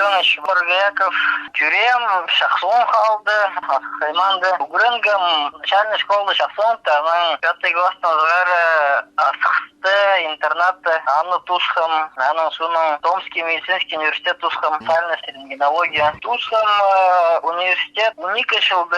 Иванович Баргаяков тюрем шахсон қалды, Хайманды. Угрынгам начальная школа шахсон-то, она 5 класстан згары асықты интернатты, анны тусхам, анын суның Томский медицинский университет тусхам, социальность рентгенология. Тусхам университет 12 жылды,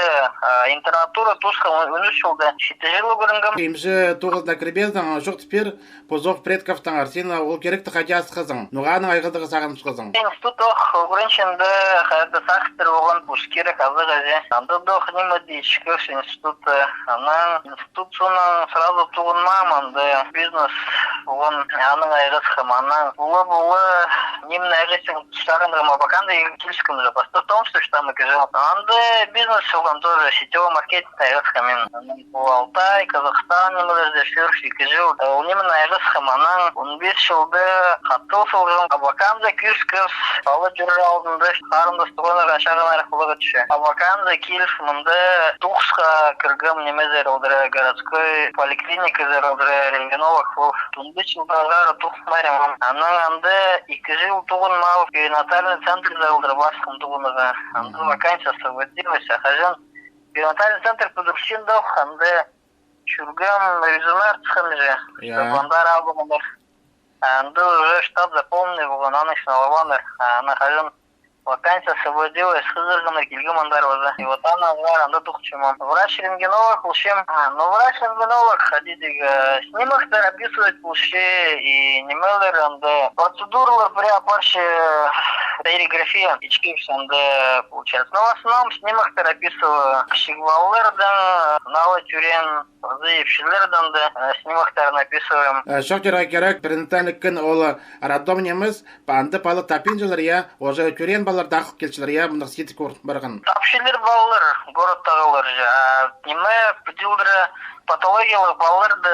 интернатура тусхам 13 жылды. 7 жыл угрынгам. Имже 9 кірбездің, жоқ тепер позов предковтың арсена ол керекті қадияс қызың. Нұғаның айғыдығы сағынып қызың. Институт угрынчынды қайды сақтыр оған пушкері қазы ғазе. Андыды оқынымады ішкіш институты. Анан институт соның сразу туғынмам, анды бизнес оған аның айғыз қым. Анан бұлы немін айғызың тұштарындығым абаканды келіскім же. Басты том, что мы кажем. Анды бизнес оған тоже сетевой маркетинг айғыз қымын. Алтай, Казахстан немелерде шүрші кажу. Ол немін айғыз қым. Анан 15 жылды қаттыл сылғым. Абаканды күрскіз, алы жүрі алдынды қарынды стығыныр ашағын арқылығы түші. Абаканды келіс мұнды тұқсқа кіргім немезер олдыры городской поликлиниказер олдыры рентгенолог бұл. 15 жылдағары тұқсмайрым. Анан анды 2 жыл тұғын мал перинатальный центрда олдыры басқым тұғыныға. Анды вакансия освободилась. Ахажын перинатальный центр подушсиндау, анды шүргім резюме артықым же. Штабландар алғымдар. Анды уже штаб заполненный бұған анышналаваныр. Анахажын вакансия освободилась, хызырғыныр келгі мандар воза. И вот она анды тұқчымам. Врач-рентгенолог ұлшем. Ну, врач-рентгенолог ходидегі снимақтар описывать ұлше и немелер анды процедуралар при опарше аэрография ичкевш анды получается. Но в основном снимақтар описываю шигваллердан, налы тюрен, заевшілердан да снимақтар написываем. Шоктера керек, перинатальный күн олы роддом неміз, банды палы тапинжылар я, уже тюрен балар дақып келчілер я, мұндық сеті көріп барған. Тапшилер балар, город тағылар же. Неме пөтілдірі патологиялық баларды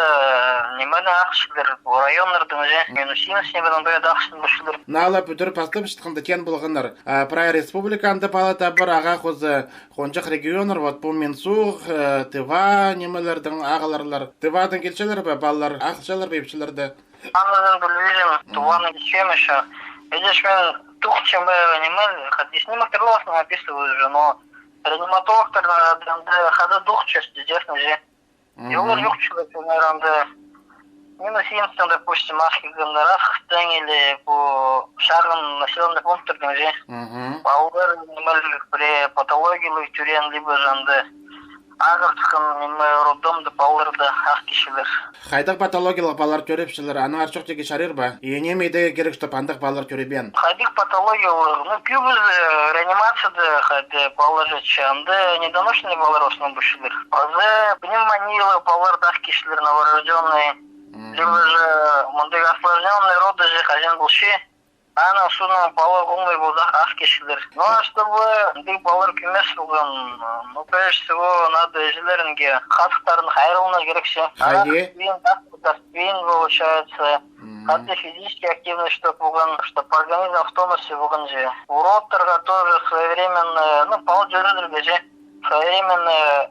немені ақшылар, районлардың же. Мен усинес немені бәйді ақшылар бұшылар. Нала пөтір пастып шытқында кен болғанар. Прая республиканды палы табыр аға қозы қонжақ регионыр, вот бұл Менсух, Тыва немелердің ағаларлар. Тывадың келчелер бі, балалар, ақшалар бейпшілерді. Анладан білвезім, Туваны кечем еще. Видишь, мен тухчем немел, хоть снимок ласно описываю же, но реаниматологтар хады тухчесть, известно же. И олар жоқ человек, наверное, минус 70, допустим, Ахигандарахстан или по шагам населенных пунктах же. Олар немел при патологии тюрен, либо же ағыртықын неме роддомды балырды ақ кешелер. Қайдақ патологиялық балар көрепшілер, аның аршық теге шарыр ба? Ене мейдегі керек, что пандық балар көребен? Қайдық патологиялық, ну, күбіз реанимацияды қайды балар жетші, анды недоношенный балар осының бұшылыр. Азы пневмониялы балар ақ кешелер новорожденные, либо же мұндық осложненный роды же қажен бұлши. Ана суның бала ғылмай болдақ ақ кешілер. Ну, а чтобы дық балар көмес болған, ну, прежде всего, надо ежелерінге қатықтарын қайрылына керекше. Қайде? Спин, получается. Қады физически активный, чтобы болған, чтобы организм в тонусе болған же. Уродтарға тоже своевременно, ну, пал жүрдірге же, своевременно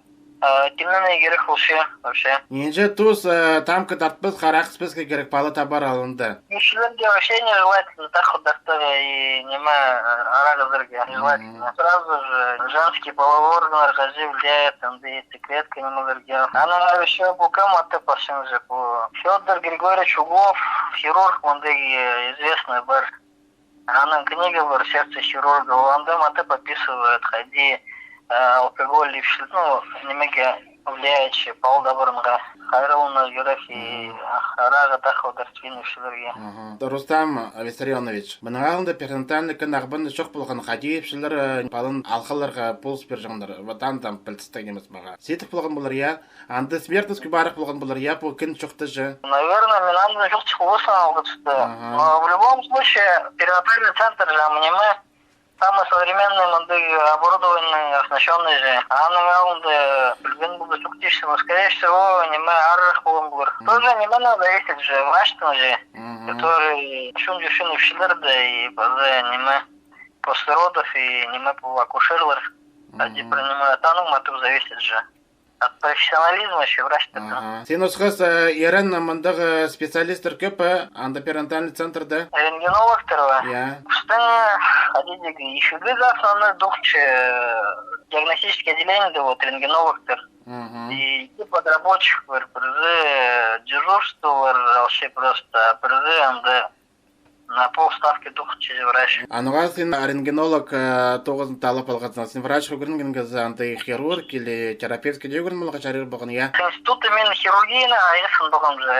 темніне керек вообще. Енже туз тамка тартпыз, қарақ списке керек палы табар алынды. Мишелерге вообще не желательно так удостоя и нема арагазырге желательно. Сразу же женский половой орган разжи влияет, и яйцеклетка немалерге. Она еще букам отыпашен же. Федор Григорьевич Углов, хирург, он известный бар. Она книга бар «Сердце хирурга». Он отып описывает, ходи алкоголь и ну, немеге влияющие пол добрынға хайрылына жүрек и араға тақылдар свиневшілерге. Рустам Виссарионович, бұның ағында перинатальный күн ағбын шоқ болған қадиепшілер палын алқаларға пол спер жаңдар, ватан там пілтістік емес баға. Сетіп болған болар я, анды смертность күбарық болған болар я, бұл күн шоқты же? Наверное, мен андың жоқ чықылысын алғыцты. Но в любом случае, перинатальный центр же, мне самый современный оборудованный, оснащенный же. Аның білген болды суктишься, но скорее всего неме аррах болын болыр. Тоже неме надо зависит же, враштың же, который шун вшилерді и базы неме после родов и неме по акушерлар. Ади принимают аның матып зависит же. от профессионализма еще врач-то. Сен осқыз ерен мындығы специалистер көп, анда перинатальный центрда? Рентгенологтар ба? Иә. Пустыня, ходите, еще основной духче диагностическое отделение, вот рентгенологтар. И подработчик, дежурство, вообще просто, на полставки духче врач. Ануға сен рентгенолог тоғызын талап алғансың. Сен врач көрінген кезде андай хирург или терапевтке де көрін болға жарыр болған, иә? Институт именно хирургийна, айғысын болған же.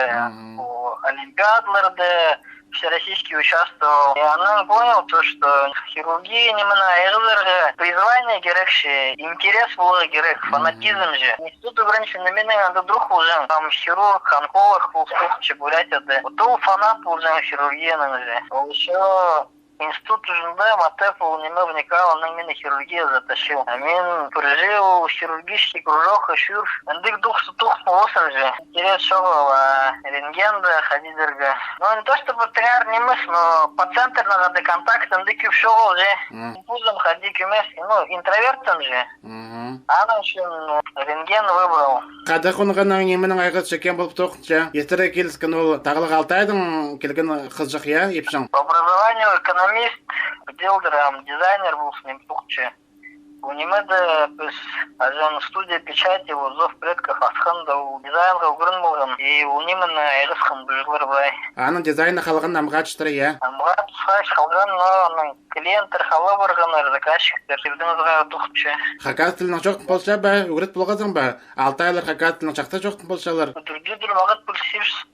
Олимпиадаларды всероссийский участвовал. И она понял то, что хирургия именно айғызырға призвание керекше, интерес было керек, фанатизм же. Институт раньше на меня надо друг уже. Там хирург, онколог, полстухче, бурятия. Вот он фанат уже хирургияның же. Еще институт уже Матепов не вникал, он именно хирургию затащил. А мен прожил хирургический кружок, еще андык дух же. Интерес шел, рентген да ходидерга. Ну не то чтобы тренер не мысль, но по центру надо контакт, андык шел же. Пузом ходить вместе, ну интровертом же. Она еще рентген выбрал. Қада қонғаннан неменің айғыз шекен болып тоқынша, естері келіскен ол тағылық Алтайдың келген қыз жақ, я, епшің? По образованию экономист, дилдером, дизайнер был с ним тухче. У него да, студия печати, зов предков Асханда, у дизайнера угрын и у него на айғысқын бұжылыр бай. Аның дизайны қалған намға чыштыры, я? Намға тұсқаш қалған, но клиенттер қалы барғанар, заказчиктер, севдіңізға тұқче. Хаказ тілінің жоқтың болша ба, үгірет болғазың ба? Алтайлар хаказ тілінің жақта жоқтың болшалар? Дүрдүр бағыт бүлсевші.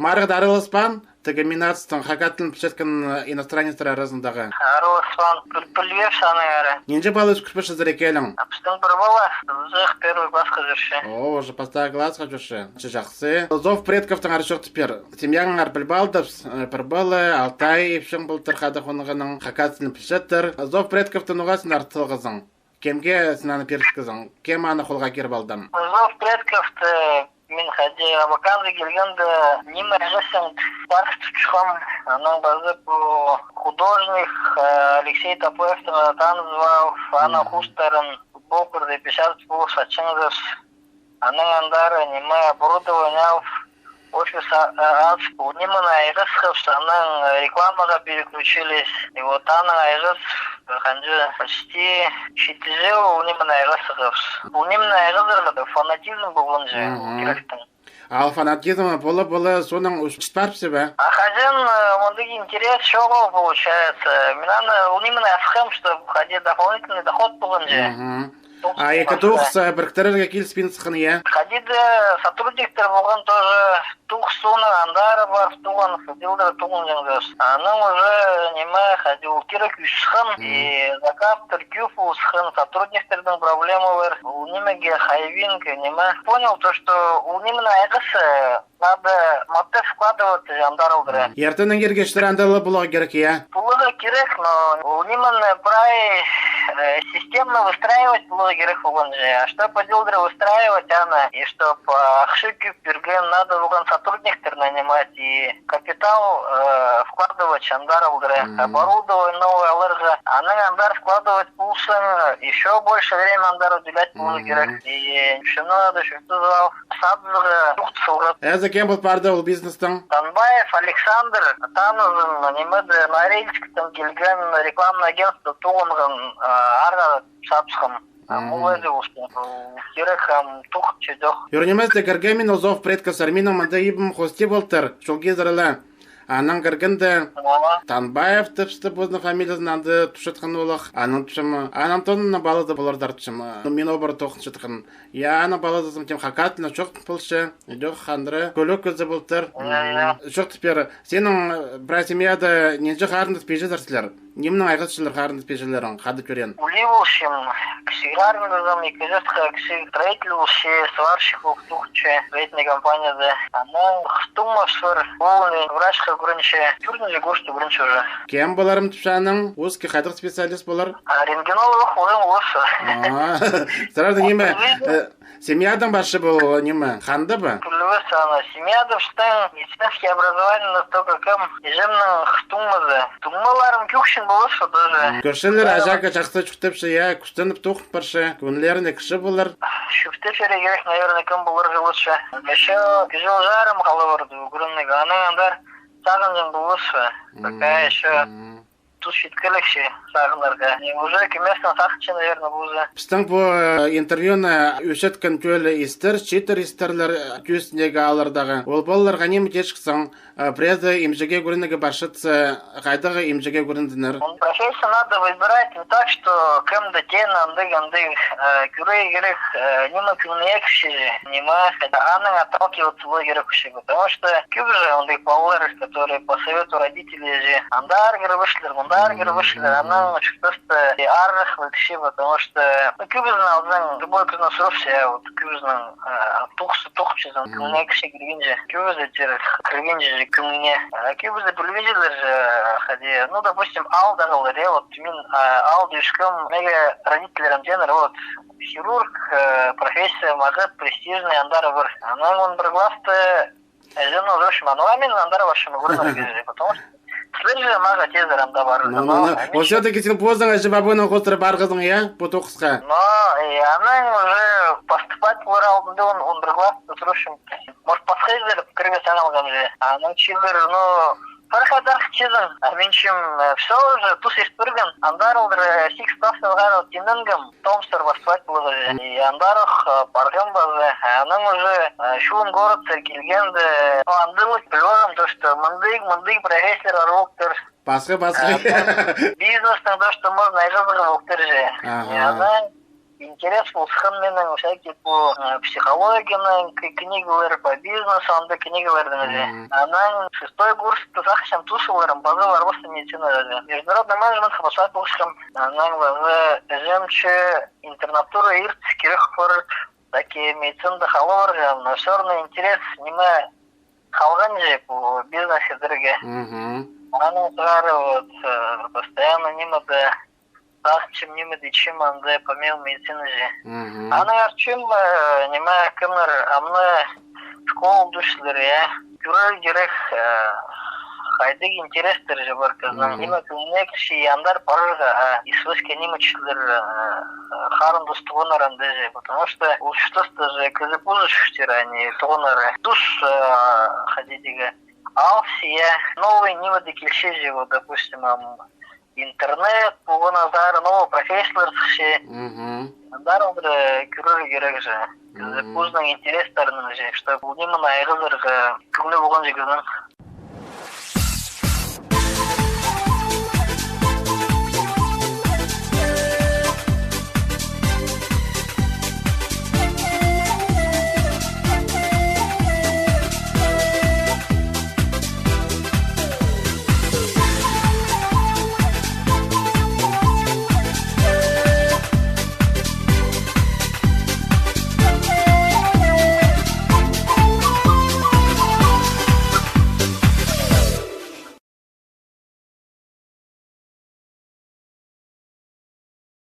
Марық дарылыспан, тігі минацтың хакатын пішеткен иностранецтер арасындағы. Арылыспан, пүлпілвеп саны әрі. Ненже балы үшкірпіші зірекелің? Апыстың бір бала, зық первый классқа жүрші. О, уже постағы классқа жүрші. Жақсы. Зов предковтың аршық түпер. Семьяның арпіл балдыпс, бір балы, Алтай, епшің бұл тұрқады қонығының хакатын пішеттір. Зов предковтың ұғасын артылғызың. Кемге сынаны першкізің? Кем аны қолға кер балдым? Зов предковты мен хади абаканды келгенде неме жасың парк тұчқам. Аның базы бұл художник Алексей Топоевтың танызбау, ана хустарын футбол көрді пешат бұл сачыңдыз. Аның андары неме оборудование офис аз. Неме на айғыз аның рекламаға переключились. И вот аның айғыз почти щитижел, у него на айғыз. У него на айғыз фанатизм был же керектің. Ал фанатизм болы соның үшпарпсы ба? Хазин, он интерес шоу получается. У него на асхем, что ходит дополнительный доход был же. А екі тұғыс біріктерерге келіспен сықын, е? Ходиды сотрудниктер болған тоже тұғысуының андары бар, тұғын, фидилдері тұғын жеңдес. Аның уже неме ходил керек үшсқын, и закаптыр кюфу усқын, сотрудниктердің проблемы бар. У немеге хайвинг, неме. Понял то, что у неме айғысы надо мотив вкладывать андар алдыры. Ертінің ергештер андалы бұлығы керек, е? Бұлығы керек, но у неме прай системно выстраивать было керек болған же. А что подилдеры выстраивать, она, и что по ошибке перген надо болған сотрудниктер нанимать и капитал вкладывать андар алдыры. Оборудование новое алырға. Аның андар вкладывать пулсын, еще больше время андар уделять было керек. И еще надо, что звал, садзығы тухтысылғы. Әзі кем бұл барды ол бизнестің? Танбаев Александр, танызын, немеді Норильсктың келген рекламный агентство туғынғын арға шапсқым. Мулады ұшты. Керек тұқ чедоқ. Юрнемезді кіргемін озов предкасар. Менің мында ебім хости болтыр. Шолге зірілі. Анан кіргінді Танбаев тіпсті бұзны фамилиясын анды тұшытқын олық. Анан тұшымы. Анан тонына балады болардар тұшымы. Мен обыр тоқын шытқын. Я ана баладызым тем хакатына жоқ пылшы. Идеқ қандыры. Көлік көзі болтыр. Жоқ түпері. Сенің братимияда ненжі қарындыз пежі зәрсілер? Немнің айғызшылар қарындыз пежілерін қады көрен? Уливушым, кісі қарындызым, екізістіға кісі строительуші, сварщик ұқтұқчы, строительный компанияда. Анан қыстумашыр, олын врачқа көрінше, түрнілі көшті көрінше уже. Кем боларым түпшаның? Өзкі қадық специалист болар? Рентгенолог олын осы. Сырарды неме? Семьядан башы бұл неме? Қанды ба? Күлі кебес аны семьяда штан медицинский образование настолько кем ежемнің хтумызы. Тумаларым күкшін болышы даже. Көршілер ажаға жақсы жүктепші, я күштеніп тоқып баршы, көңілеріне кіші болар. Шүфте керек, наверное, кім болыр жылышы. Еще жыл жарым қалы барды, үгіріннің аның андар сағынжын болышы. Такая еще тут шиткелікші сағынларға. Уже кеместен сақытшы, наверное, бұзы. Біздің бұл интервьюны өшеткен төлі істер, читер істерлер көсіндегі алырдағы. Ол болыларға немет ешкісің, презі имжеге көрінеге баршытсы, қайдағы имжеге көріндінер? Профессию надо выбирать не так, что кем-то тен, андыг, күрей керек, нема күнек шеже, нема, аның отталкиваться было керек шеже, потому что күп же андыг балалар, которые по совету родителей же, андар гері вышлер, аның просто аррах вылтши, потому что күбізін алдың, любой күзін сұрыпсы, вот күбізінің тұқшызын күнек ше кірген же, күбізі кірген же күніне, күбізі білвежелер же, ну, допустим, алдағылар, вот мен алдышкам, мега родителерім денер, вот, хирург, профессия, мағыт, престижный, андары бір. Аның он бір гласты, жену зрошым, ануамен андары вашым көрінер кезі, потому что Слышали, мага тезер анда бар. Вот все-таки сен поздно же бабуның қостыры бар қызың, я? По тоқысқа. Но, аның уже поступать бұлар алдында, он бір гласты зрошым. Может, подсказали, кірге сағалған же. Аның чилер, ну, Пархадар чизен, менчим все уже тус исторген. Андарылдыр сикс классный гарал тиненгем, томстер воспать было. И андарах паргем базы. Аның уже шум город келгенде. Андылык білуарым, то что мындык профессор арулктыр. Басқа. Бизнестің то что можно айжазығы волктыр же. Аның интерес был схемменің всякие по психологияның книгалары, по бизнесу, анда книгалардың. Аның 6-й курс тызақшам тусыларым, базы варбасы медицина. Международный менеджмент хабасат болшым. Аның базы әжемші интернатура ирт керек көріп, таки медицинда халар же, но все равно интерес неме халған же по бизнесе дырге. Аның сұрары вот постоянно немеді чем немеді чем анда помел медицины же. Аның арчым неме кімір амны школ дұшылыр, я. Күрер керек хайдыг интерестер же бар кызның. Неме күнек ши андар парырға исвышке немечілер харын достығынар анда же. Потому что учтосты же кызы пузышыштер, они тұғынары. Душ хадидігі. Ал сия новый немеді келше же, вот, допустим, интернет, бұғын азары, новый профессор ше. Андар олдыр көрер керек же. Кызы пузның интерестерінің же, что бұл немін айғызырға күнлі болған же кызның.